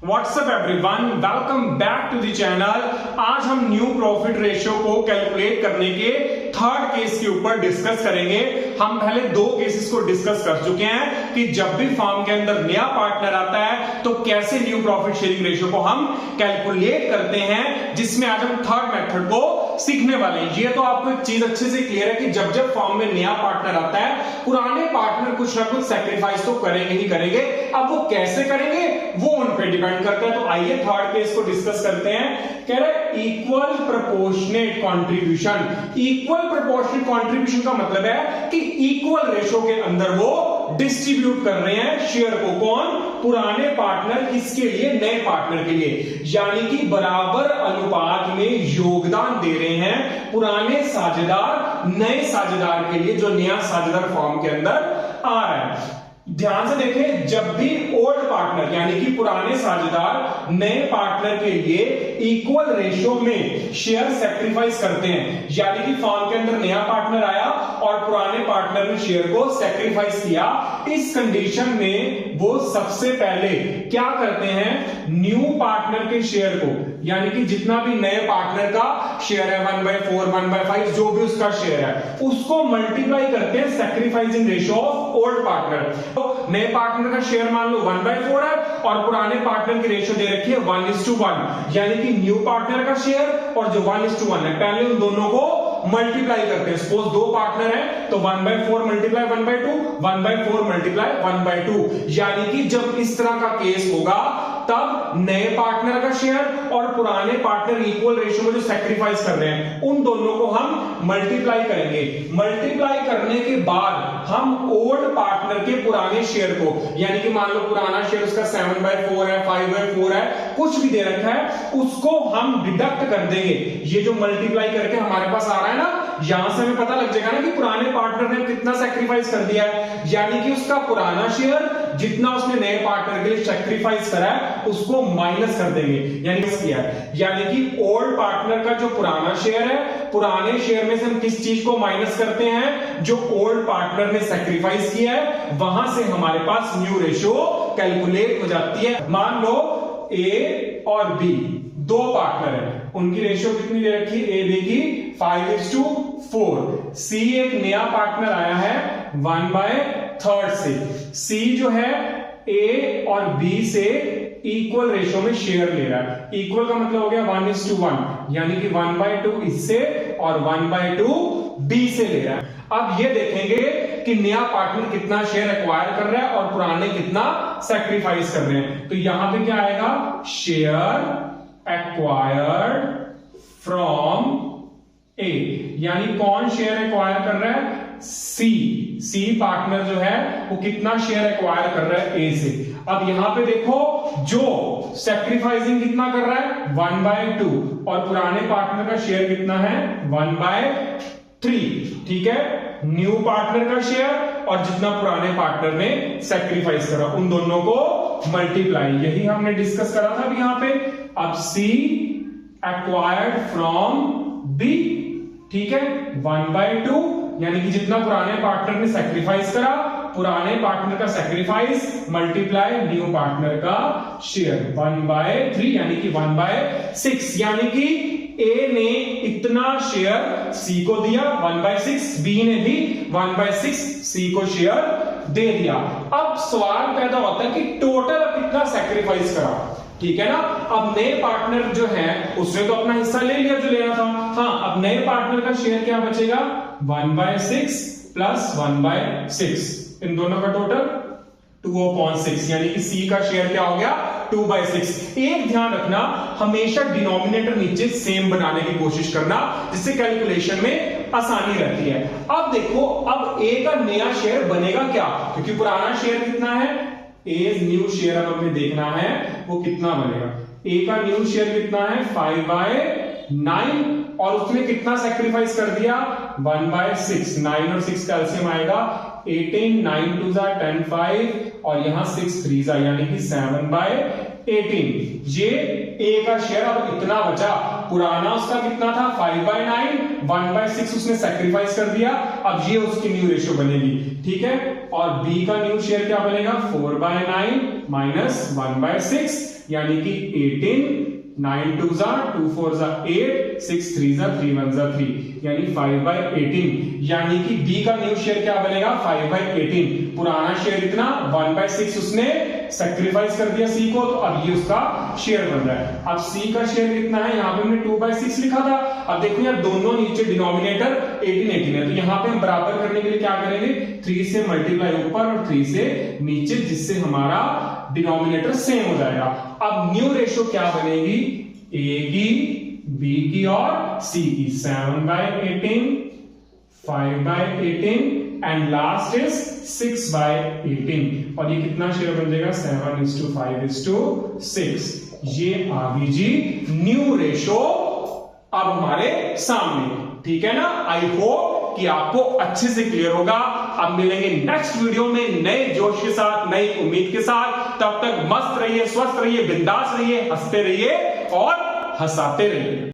WhatsApp everyone, welcome back to the channel. आज हम new profit ratio को calculate करने के थर्ड केस के ऊपर डिस्कस करेंगे। हम पहले दो केसेस को डिस्कस कर चुके हैं कि जब भी फर्म के अंदर नया पार्टनर आता है तो कैसे न्यू प्रॉफिट शेयरिंग रेशियो को हम कैलकुलेट करते हैं, जिसमें आज हम थर्ड मेथड को सीखने वाले हैं। ये तो आपको एक चीज अच्छे से क्लियर है कि जब जब फर्म में नया पार्टनर आता है, पुराने पार्टनर कुछ ना कुछ सैक्रिफाइस तो करेंगे ही करेंगे। अब वो कैसे करेंगे वो उन पे डिपेंड करता है। तो आइए थर्ड केस को डिस्कस करते हैं। कह रहे equal proportionate contribution. Equal proportionate contribution का मतलब है कि इक्वल रेशो के अंदर वो डिस्ट्रीब्यूट कर रहे हैं शेयर को। कौन? पुराने पार्टनर किसके लिए? नए पार्टनर के लिए। यानी कि बराबर अनुपात में योगदान दे रहे हैं पुराने साझेदार नए साझेदार के लिए, जो नया साझेदार फर्म के अंदर आ रहा है। ध्यान से देखें, जब भी ओल्ड पार्टनर यानी कि पुराने साझेदार नए पार्टनर के लिए इक्वल रेशियो में शेयर सैक्रिफाइस करते हैं, यानी कि फर्म के अंदर नया पार्टनर आया और पुराने पार्टनर ने शेयर को सैक्रिफाइस किया, इस कंडीशन में वो सबसे पहले क्या करते हैं? न्यू पार्टनर के शेयर को, यानी कि जितना भी नए पार्टनर का शेयर है 1/4 1/5 जो भी उसका शेयर है, उसको मल्टीप्लाई करते हैं sacrificing ratio of old partner. तो नए पार्टनर का शेयर मान लो 1/4 है और पुराने पार्टनर की रेशियो दे रखी है 1:1, यानी कि न्यू पार्टनर का शेयर और जो 1:1 है, पहले उन दोनों को मल्टीप्लाई करते हैं। सपोज दो पार्टनर है तो 1/4 मल्टीप्लाई 1/2, 1/4 मल्टीप्लाई 1/2, यानी कि जब इस तरह का केस होगा तब नए पार्टनर का शेयर और पुराने पार्टनर इक्वल रेशियो में जो सैक्रिफाइस कर रहे हैं उन दोनों को हम मल्टीप्लाई करेंगे। मल्टीप्लाई करने के बाद हम ओल्ड पार्टनर के पुराने शेयर को, यानी कि मान लो पुराना शेयर उसका 7/4 है 5/4 है, कुछ भी दे रखा है, उसको हम डिडक्ट कर देंगे। ये जो मल्टीप्लाई करके हमारे पास आ रहा है ना, यहां से हमें पता लग जाएगा ना कि पुराने पार्टनर ने कितना सैक्रिफाइस कर दिया है, यानी कि उसका पुराना शेयर जितना उसने नए पार्टनर के लिए सैक्रिफाइस करा है उसको माइनस कर देंगे, यानी कि ओल्ड पार्टनर का जो पुराना शेयर है, पुराने शेयर में से हम किस चीज को माइनस करते हैं? जो ओल्ड पार्टनर ने सैक्रिफाइस किया है, वहां से हमारे पास न्यू रेशियो कैलकुलेट हो जाती है। मान लो ए और बी दो पार्टनर है, उनकी रेशियो कितनी दे रखी है? ए बी की 5:4। सी एक नया पार्टनर आया है 1/3 से। सी जो है ए और बी से इक्वल रेशियो में शेयर ले रहा है। इक्वल का मतलब हो गया 1:1, यानी कि 1/2 इससे और 1/2 बी से ले रहा है। अब ये देखेंगे कि नया पार्टनर कितना शेयर एक्वायर कर रहा है और पुराने कितना सैक्रिफाइस कर रहे हैं। तो यहां पे क्या आएगा? शेयर एक्वायर्ड फ्रॉम ए, यानी कौन शेयर एक्वायर कर रहा है? सी पार्टनर जो है वो कितना शेयर एक्वायर कर रहा है? ए से। अब यहां पे देखो, जो सैक्रिफाइसिंग कितना कर रहा है? 1/2, और पुराने पार्टनर का शेयर कितना है? 1/3। ठीक है, न्यू पार्टनर का शेयर और जितना पुराने पार्टनर ने सैक्रिफाइस करा, उन दोनों को मल्टीप्लाई, यही हमने डिस्कस करा था अभी यहां पे। अब सी एक्वायर्ड फ्रॉम बी, ठीक है, 1/2, यानी कि जितना पुराने पार्टनर ने सैक्रिफाइस करा, पुराने पार्टनर का सैक्रिफाइस मल्टीप्लाई न्यू पार्टनर का शेयर 1/3, यानी कि 1/6, यानी कि ए ने इतना शेयर सी को दिया 1/6, बी ने भी 1/6 सी को शेयर दे दिया। अब सवाल पैदा होता है कि टोटल कितना सैक्रिफाइस करा, ठीक है ना। अब नए पार्टनर जो है उसने तो अपना हिस्सा ले लिया जो लेना था। हाँ, अब नए पार्टनर का शेयर क्या बचेगा? 1/6 प्लस 1/6, इन दोनों का टोटल 2/6, यानी कि सी का शेयर क्या हो गया? 2/6। एक ध्यान रखना, हमेशा डिनोमिनेटर नीचे सेम बनाने की कोशिश करना, जिससे कैलकुलेशन में आसानी रहती है। अब देखो, अब ए का नया शेयर बनेगा क्या? क्योंकि पुराना शेयर कितना है? ए न्यू शेयर अब हमें देखना है वो कितना बनेगा। ए का न्यू शेयर कितना है? 5/9, और उसने कितना सैक्रिफाइस कर दिया? 1/6। 9 और 6 का एलसीएम आएगा 18, 9 2 10 5, और यहां 6 3 यानी कि 7/18। ये ए का शेयर अब इतना बचा। पुराना उसका कितना था? 5/9, 1/6 उसने सैक्रिफाइस कर दिया, अब ये उसकी न्यू रेशियो बनेगी, ठीक है। और बी का न्यू शेयर क्या बनेगा? 4/9 माइनस 1/6, यानी कि 18, 9 2 जा 2 4 जा 8, 6 3 जा 3 1 जा 3, यानी 5/18। यानी कि बी का न्यू शेयर क्या बनेगा 5/18। पुराना शेयर इतना 1/6 उसने सैक्रिफाइस कर दिया सी को, तो अब ये उसका शेयर बन रहा है। अब सी का शेयर कितना है, यहाँ पे हमने 2/6 लिखा था। अब देखो यार दोनों नीचे डिनोमिनेटर 18 है, तो यहाँ पे हम बराबर करने के लिए क्या करेंगे, 3 से मल्टीप्लाई ऊपर और 3 से नीचे, जिससे हमारा डिनोमिनेटर सेम हो जाएगा। अब न्यू रेशियो क्या बनेगी, ए की, बी की और सी की। 7/18, 5/18 एंड लास्ट इज 6/18। और ये कितना शेयर बन जाएगा 7:5:6। ये आ गई जी न्यू रेशियो अब हमारे सामने। ठीक है ना, आई होप कि आपको अच्छे से क्लियर होगा। अब मिलेंगे नेक्स्ट वीडियो में नए जोश के साथ, नई उम्मीद के साथ। तब तक मस्त रहिए, स्वस्थ रहिए, बिंदास रहिए, हंसते रहिए और हंसाते रहिए।